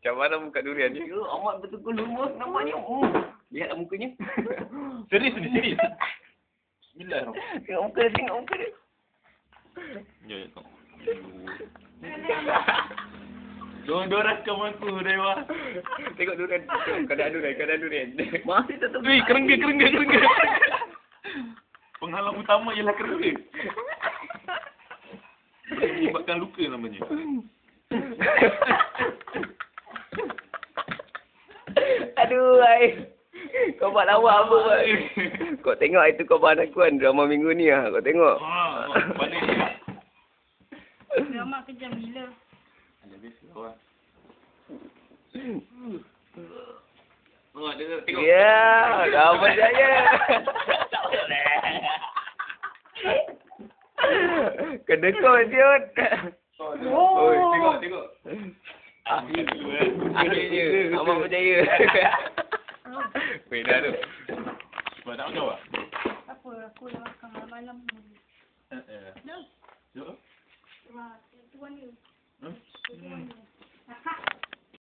Macam mana muka durian ni? Ya, amat betul-betul lumus namanya. Lihatlah mukanya. Serius ni, serius. Bismillahirrahmanirrahim. Tengok muka dia. Ya, ya, tengok. Dua rakam aku, Dewa. Tengok durian. Keadaan durian. Masih tetap. Wih, kerengga. Penghalang utama ialah kerengga. Menyebabkan luka namanya. Aduh, ai. Kau buat lawak apa buat? Kau tengok itu kau bahan aku kan drama minggu ni ah. Kau tengok. Mana ni? Drama kejam gila. Ada biasa orang. Tengok. Ya, kau percaya. Kena kau siot. Oi, tengok. Akhirnya, abang percaya. Weh, dah tu. Sebab tak jawab? Apa aku dah makan malam. Dah. Jom. Wah, tuan dia.